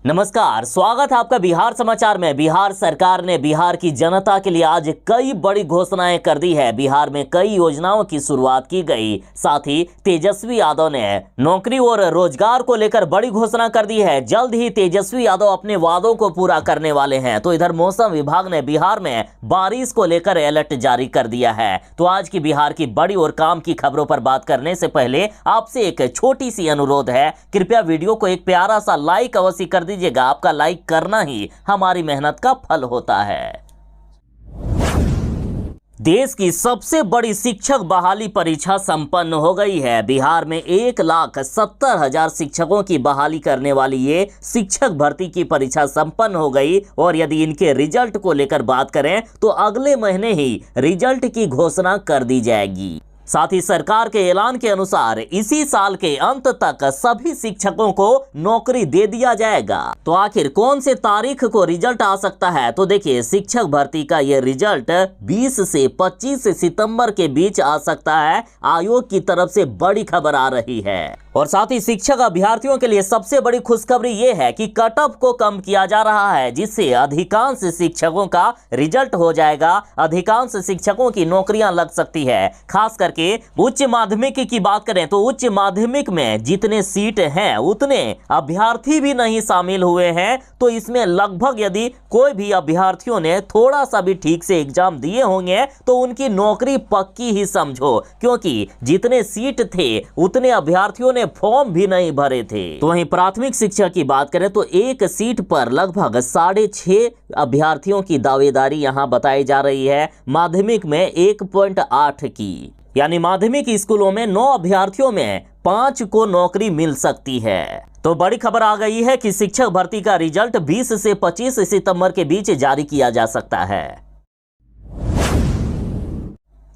नमस्कार, स्वागत है आपका बिहार समाचार में। बिहार सरकार ने बिहार की जनता के लिए आज कई बड़ी घोषणाएं कर दी है। बिहार में कई योजनाओं की शुरुआत की गई। साथ ही तेजस्वी यादव ने नौकरी और रोजगार को लेकर बड़ी घोषणा कर दी है। जल्द ही तेजस्वी यादव अपने वादों को पूरा करने वाले हैं। तो इधर मौसम विभाग ने बिहार में बारिश को लेकर अलर्ट जारी कर दिया है। तो आज की बिहार की बड़ी और काम की खबरों पर बात करने से पहले आपसे एक छोटी सी अनुरोध है, कृपया वीडियो को एक प्यारा सा लाइक अवश्य कर दीजिएगा। आपका लाइक करना ही हमारी मेहनत का फल होता है। देश की सबसे बड़ी शिक्षक बहाली परीक्षा संपन्न हो गई है। बिहार में 1,70,000 शिक्षकों की बहाली करने वाली ये शिक्षक भर्ती की परीक्षा संपन्न हो गई और यदि इनके रिजल्ट को लेकर बात करें तो अगले महीने ही रिजल्ट की घोषणा कर दी जाएगी। साथ ही सरकार के ऐलान के अनुसार इसी साल के अंत तक सभी शिक्षकों को नौकरी दे दिया जाएगा। तो आखिर कौन से तारीख को रिजल्ट आ सकता है? तो देखिए, शिक्षक भर्ती का यह रिजल्ट 20 से 25 सितंबर के बीच आ सकता है। आयोग की तरफ से बड़ी खबर आ रही है। और साथ ही शिक्षक अभ्यर्थियों के लिए सबसे बड़ी खुशखबरी ये है कि कट ऑफ को कम किया जा रहा है, जिससे अधिकांश शिक्षकों का रिजल्ट हो जाएगा। अधिकांश शिक्षकों की नौकरियां लग सकती है। खास करके उच्च माध्यमिक की बात करें तो उच्च माध्यमिक में जितने सीट हैं उतने अभ्यर्थी भी नहीं शामिल हुए हैं। तो इसमें लगभग यदि कोई भी अभ्यर्थियों ने थोड़ा सा भी ठीक से एग्जाम दिए होंगे तो उनकी नौकरी पक्की ही समझो, क्योंकि जितने सीट थे उतने अभ्यर्थियों ने फॉर्म भी नहीं भरे थे। तो वहीं प्राथमिक शिक्षा की बात करें तो एक सीट पर लगभग 6.5 अभ्यर्थियों की दावेदारी यहां बताई जा रही है। माध्यमिक में 1.8 की, यानी माध्यमिक स्कूलों में 9 अभ्यर्थियों में 5 को नौकरी मिल सकती है। तो बड़ी खबर आ गई है कि शिक्षक भर्ती का रिजल्ट 20 से 25 सितंबर के बीच जारी किया जा सकता है।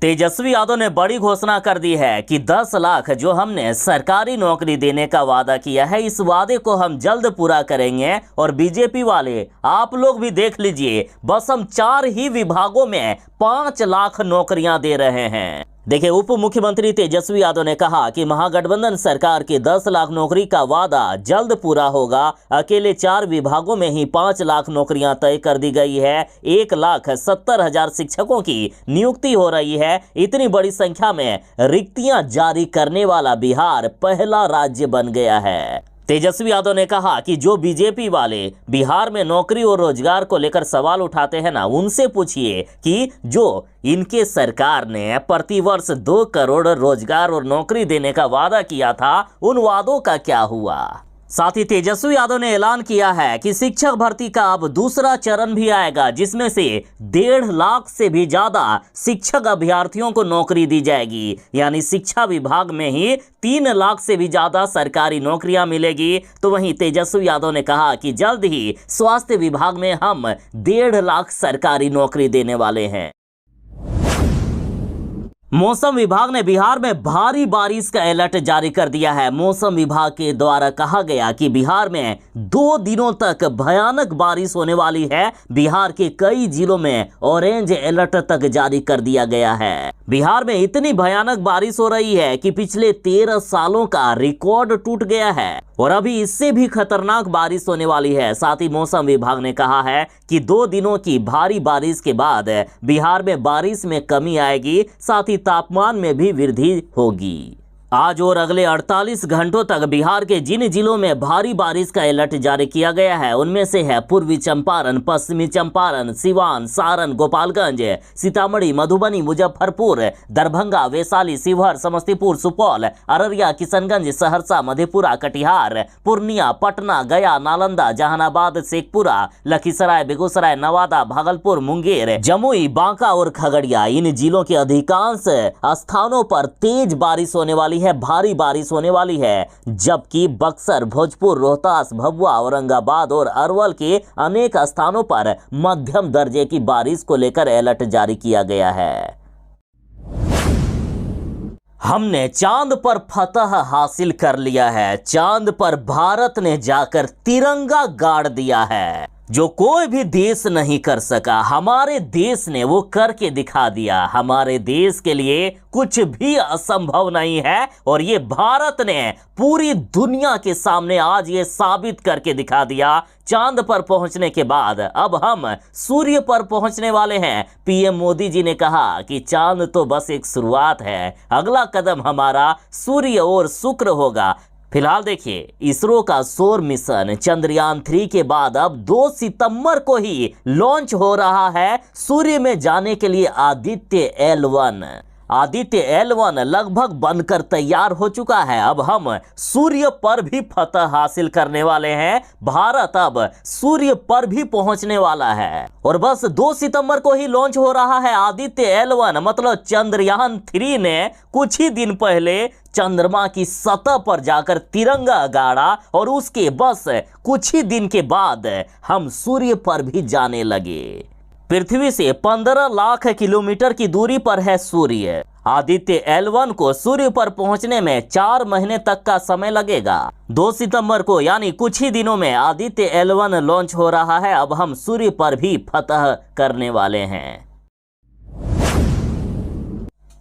तेजस्वी यादव ने बड़ी घोषणा कर दी है कि 10 लाख जो हमने सरकारी नौकरी देने का वादा किया है, इस वादे को हम जल्द पूरा करेंगे। और बीजेपी वाले आप लोग भी देख लीजिए, बस हम 4 ही विभागों में 5 लाख नौकरियां दे रहे हैं। देखिए, उप मुख्यमंत्री तेजस्वी यादव ने कहा कि महागठबंधन सरकार के 10 लाख नौकरी का वादा जल्द पूरा होगा। अकेले 4 विभागों में ही 5 लाख नौकरियां तय कर दी गई है। 1,70,000 शिक्षकों की नियुक्ति हो रही है। इतनी बड़ी संख्या में रिक्तियां जारी करने वाला बिहार पहला राज्य बन गया है। तेजस्वी यादव ने कहा कि जो बीजेपी वाले बिहार में नौकरी और रोजगार को लेकर सवाल उठाते हैं ना, उनसे पूछिए कि जो इनके सरकार ने प्रतिवर्ष 2 करोड़ रोजगार और नौकरी देने का वादा किया था, उन वादों का क्या हुआ। साथ ही तेजस्वी यादव ने ऐलान किया है कि शिक्षक भर्ती का अब दूसरा चरण भी आएगा, जिसमें से 1.5 लाख से भी ज्यादा शिक्षक अभ्यर्थियों को नौकरी दी जाएगी। यानी शिक्षा विभाग में ही 3 लाख से भी ज्यादा सरकारी नौकरियां मिलेगी। तो वहीं तेजस्वी यादव ने कहा कि जल्द ही स्वास्थ्य विभाग में हम 1.5 लाख सरकारी नौकरी देने वाले हैं। मौसम विभाग ने बिहार में भारी बारिश का अलर्ट जारी कर दिया है। मौसम विभाग के द्वारा कहा गया कि बिहार में 2 दिनों तक भयानक बारिश होने वाली है। बिहार के कई जिलों में ऑरेंज अलर्ट तक जारी कर दिया गया है। बिहार में इतनी भयानक बारिश हो रही है कि पिछले 13 सालों का रिकॉर्ड टूट गया है और अभी इससे भी खतरनाक बारिश होने वाली है। साथ ही मौसम विभाग ने कहा है कि 2 दिनों की भारी बारिश के बाद बिहार में बारिश में कमी आएगी, साथ ही तापमान में भी वृद्धि होगी। आज और अगले 48 घंटों तक बिहार के जिन जिलों में भारी बारिश का अलर्ट जारी किया गया है, उनमें से है पूर्वी चंपारण, पश्चिमी चंपारण, सिवान, सारण, गोपालगंज, सीतामढ़ी, मधुबनी, मुजफ्फरपुर, दरभंगा, वैशाली, शिवहर, समस्तीपुर, सुपौल, अररिया, किशनगंज, सहरसा, मधेपुरा, कटिहार, पूर्णिया, पटना, गया, नालंदा, जहानाबाद, शेखपुरा, लखीसराय, बेगूसराय, नवादा, भागलपुर, मुंगेर, जमुई, बांका और खगड़िया। इन जिलों के अधिकांश स्थानों पर तेज बारिश होने वाली है, भारी बारिश होने वाली है। जबकि बक्सर, भोजपुर, रोहतास, भभुआ, औरंगाबाद और अरवल के अनेक स्थानों पर मध्यम दर्जे की बारिश को लेकर अलर्ट जारी किया गया है। हमने चांद पर फतह हासिल कर लिया है। चांद पर भारत ने जाकर तिरंगा गाड़ दिया है। जो कोई भी देश नहीं कर सका, हमारे देश ने वो करके दिखा दिया। हमारे देश के लिए कुछ भी असंभव नहीं है और ये भारत ने पूरी दुनिया के सामने आज ये साबित करके दिखा दिया। चांद पर पहुंचने के बाद अब हम सूर्य पर पहुंचने वाले हैं। पीएम मोदी जी ने कहा कि चांद तो बस एक शुरुआत है, अगला कदम हमारा सूर्य और शुक्र होगा। फिलहाल देखिए, इसरो का सौर मिशन चंद्रयान 3 के बाद अब 2 सितंबर को ही लॉन्च हो रहा है सूर्य में जाने के लिए आदित्य L1। आदित्य L1 लगभग बनकर तैयार हो चुका है। अब हम सूर्य पर भी फतह हासिल करने वाले हैं। भारत अब सूर्य पर भी पहुंचने वाला है और बस 2 सितंबर को ही लॉन्च हो रहा है आदित्य L1। मतलब चंद्रयान 3 ने कुछ ही दिन पहले चंद्रमा की सतह पर जाकर तिरंगा गाड़ा और उसके बस कुछ ही दिन के बाद हम सूर्य पर भी जाने लगे। पृथ्वी से 15 लाख किलोमीटर की दूरी पर है सूर्य। आदित्य L1 को सूर्य पर पहुंचने में 4 महीने तक का समय लगेगा। 2 सितंबर को यानी कुछ ही दिनों में आदित्य L1 लॉन्च हो रहा है। अब हम सूर्य पर भी फतह करने वाले हैं।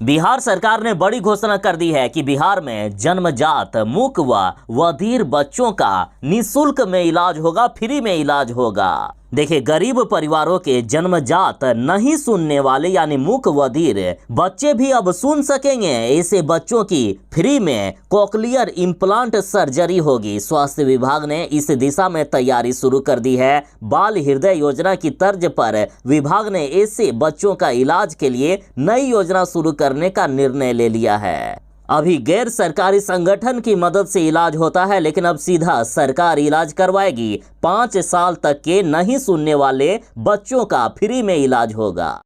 बिहार सरकार ने बड़ी घोषणा कर दी है कि बिहार में जन्मजात मूक व बधिर बच्चों का निःशुल्क में इलाज होगा, फ्री में इलाज होगा। देखिए, गरीब परिवारों के जन्मजात नहीं सुनने वाले यानी मूक बधिर बच्चे भी अब सुन सकेंगे। ऐसे बच्चों की फ्री में कोक्लियर इम्प्लांट सर्जरी होगी। स्वास्थ्य विभाग ने इस दिशा में तैयारी शुरू कर दी है। बाल हृदय योजना की तर्ज पर विभाग ने ऐसे बच्चों का इलाज के लिए नई योजना शुरू करने का निर्णय ले लिया है। अभी गैर सरकारी संगठन की मदद से इलाज होता है, लेकिन अब सीधा सरकार इलाज करवाएगी। 5 साल तक के नहीं सुनने वाले बच्चों का फ्री में इलाज होगा।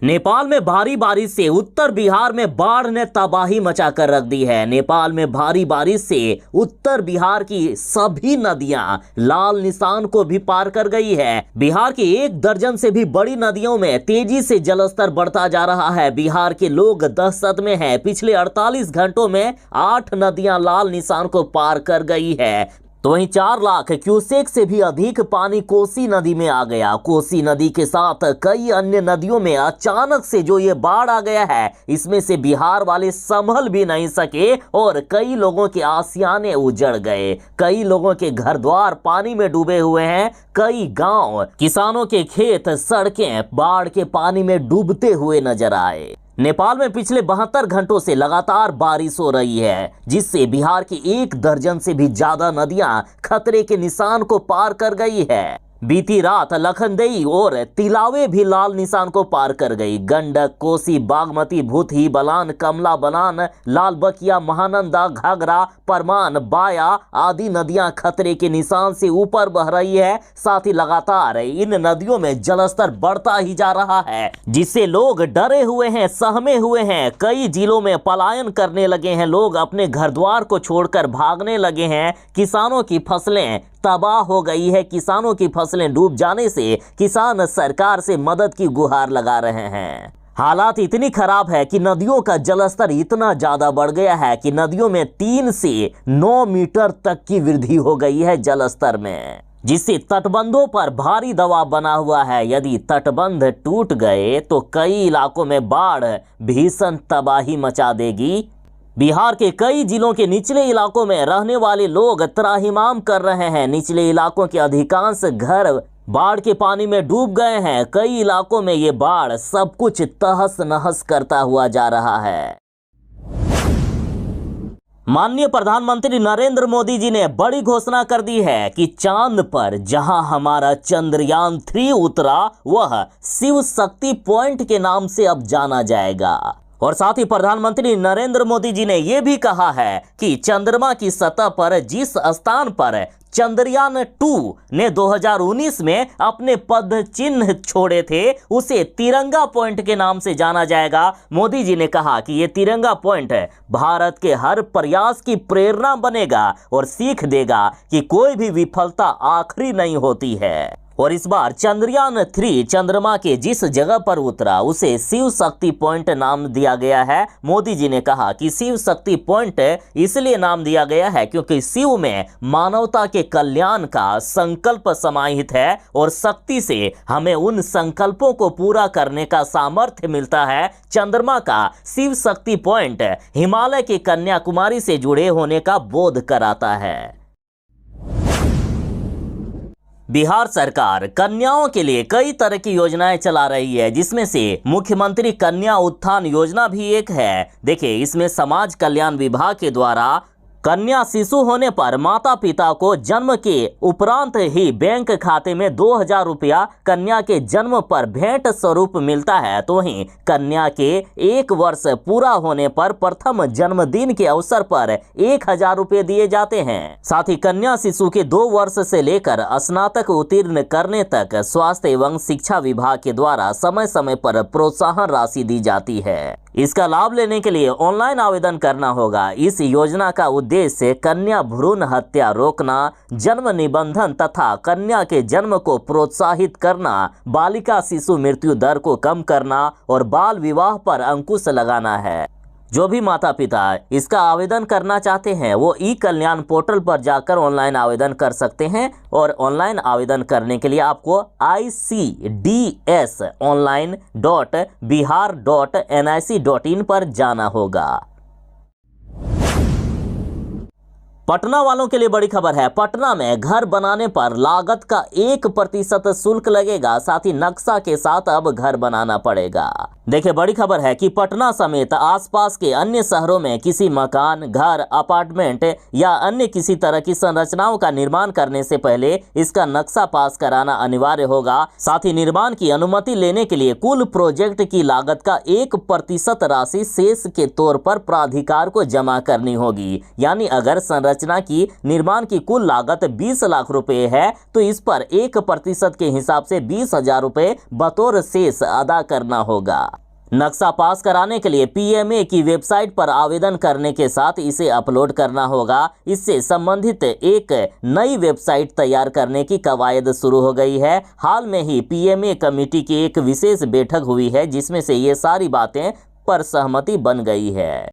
नेपाल में भारी बारिश से उत्तर बिहार में बाढ़ ने तबाही मचा कर रख दी है। नेपाल में भारी बारिश से उत्तर बिहार की सभी नदियां लाल निशान को भी पार कर गई है। बिहार की 1 दर्जन से भी बड़ी नदियों में तेजी से जलस्तर बढ़ता जा रहा है। बिहार के लोग दहशत में हैं। पिछले 48 घंटों में 8 नदियां लाल निशान को पार कर गई है। तो वहीं 4 लाख क्यूसेक से भी अधिक पानी कोसी नदी में आ गया। कोसी नदी के साथ कई अन्य नदियों में अचानक से जो ये बाढ़ आ गया है, इसमें से बिहार वाले संभल भी नहीं सके और कई लोगों के आसियाने उजड़ गए। कई लोगों के घर द्वार पानी में डूबे हुए हैं। कई गांव, किसानों के खेत, सड़कें बाढ़ के पानी में डूबते हुए नजर आए। नेपाल में पिछले 72 घंटों से लगातार बारिश हो रही है, जिससे बिहार की 1 दर्जन से भी ज्यादा नदियां खतरे के निशान को पार कर गई है। बीती रात लखनदेई और तिलावे भी लाल निशान को पार कर गई। गंडक, कोसी, बागमती, भूतही, बलान, कमला बलान, लाल बकिया, महानंदा, घाघरा, परमान, बाया आदि नदियां खतरे के निशान से ऊपर बह रही है। साथ ही लगातार इन नदियों में जलस्तर बढ़ता ही जा रहा है, जिससे लोग डरे हुए हैं, सहमे हुए हैं। कई जिलों में पलायन करने लगे हैं। लोग अपने घर द्वार को छोड़कर भागने लगे हैं। किसानों की फसलें तबाह हो गई है। किसानों की फसलें डूब जाने से किसान सरकार से मदद की गुहार लगा रहे हैं। हालात इतनी खराब है कि नदियों का जलस्तर इतना ज्यादा बढ़ गया है कि नदियों में 3 से 9 मीटर तक की वृद्धि हो गई है जलस्तर में, जिससे तटबंधों पर भारी दबाव बना हुआ है। यदि तटबंध टूट गए तो कई इलाकों में बाढ़ भीषण तबाही मचा देगी। बिहार के कई जिलों के निचले इलाकों में रहने वाले लोग त्राहिमाम कर रहे हैं। निचले इलाकों के अधिकांश घर बाढ़ के पानी में डूब गए हैं। कई इलाकों में ये बाढ़ सब कुछ तहस नहस करता हुआ जा रहा है। माननीय प्रधानमंत्री नरेंद्र मोदी जी ने बड़ी घोषणा कर दी है कि चांद पर जहां हमारा चंद्रयान 3 उतरा, वह शिव शक्ति पॉइंट के नाम से अब जाना जाएगा। और साथ ही प्रधानमंत्री नरेंद्र मोदी जी ने यह भी कहा है कि चंद्रमा की सतह पर जिस स्थान पर चंद्रयान 2 ने 2019 में अपने पद चिन्ह छोड़े थे, उसे तिरंगा पॉइंट के नाम से जाना जाएगा। मोदी जी ने कहा कि ये तिरंगा पॉइंट भारत के हर प्रयास की प्रेरणा बनेगा और सीख देगा कि कोई भी विफलता आखिरी नहीं होती है। और इस बार चंद्रयान 3 चंद्रमा के जिस जगह पर उतरा उसे शिव शक्ति पॉइंट नाम दिया गया है। मोदी जी ने कहा कि शिव शक्ति पॉइंट इसलिए नाम दिया गया है क्योंकि शिव में मानवता के कल्याण का संकल्प समाहित है और शक्ति से हमें उन संकल्पों को पूरा करने का सामर्थ्य मिलता है। चंद्रमा का शिव शक्ति पॉइंट हिमालय के कन्याकुमारी से जुड़े होने का बोध कराता है। बिहार सरकार कन्याओं के लिए कई तरह की योजनाएं चला रही है, जिसमें से मुख्यमंत्री कन्या उत्थान योजना भी एक है। देखिए, इसमें समाज कल्याण विभाग के द्वारा कन्या शिशु होने पर माता पिता को जन्म के उपरांत ही बैंक खाते में 2000 रुपया कन्या के जन्म पर भेंट स्वरूप मिलता है। तो वहीं कन्या के 1 वर्ष पूरा होने पर प्रथम जन्मदिन के अवसर पर 1000 रुपये दिए जाते हैं। साथ ही कन्या शिशु के 2 वर्ष से लेकर स्नातक उत्तीर्ण करने तक स्वास्थ्य एवं शिक्षा विभाग के द्वारा समय समय पर प्रोत्साहन राशि दी जाती है। इसका लाभ लेने के लिए ऑनलाइन आवेदन करना होगा। इस योजना का उद्देश्य कन्या भ्रूण हत्या रोकना, जन्म निबंधन तथा कन्या के जन्म को प्रोत्साहित करना, बालिका शिशु मृत्यु दर को कम करना और बाल विवाह पर अंकुश लगाना है। जो भी माता पिता इसका आवेदन करना चाहते हैं वो ई कल्याण पोर्टल पर जाकर ऑनलाइन आवेदन कर सकते हैं और ऑनलाइन आवेदन करने के लिए आपको icdsonline.bihar.nic.in पर जाना होगा। पटना वालों के लिए बड़ी खबर है। पटना में घर बनाने पर लागत का 1% शुल्क लगेगा। साथ ही नक्शा के साथ अब घर बनाना पड़ेगा। देखिए, बड़ी खबर है कि पटना समेत आसपास के अन्य शहरों में किसी मकान, घर, अपार्टमेंट या अन्य किसी तरह की संरचनाओं का निर्माण करने से पहले इसका नक्शा पास कराना अनिवार्य होगा। साथ ही निर्माण की अनुमति लेने के लिए कुल प्रोजेक्ट की लागत का 1% राशि शेष के तौर पर प्राधिकार को जमा करनी होगी। यानी अगर संरचना की निर्माण की कुल लागत 20 लाख रुपए है तो इस पर 1% के हिसाब से 20,000 रुपए बतौर शेष अदा करना होगा। नक्शा पास कराने के लिए पीएमए की वेबसाइट पर आवेदन करने के साथ इसे अपलोड करना होगा। इससे संबंधित एक नई वेबसाइट तैयार करने की कवायद शुरू हो गई है। हाल में ही पीएमए कमेटी की एक विशेष बैठक हुई है जिसमें से ये सारी बातें पर सहमति बन गई है।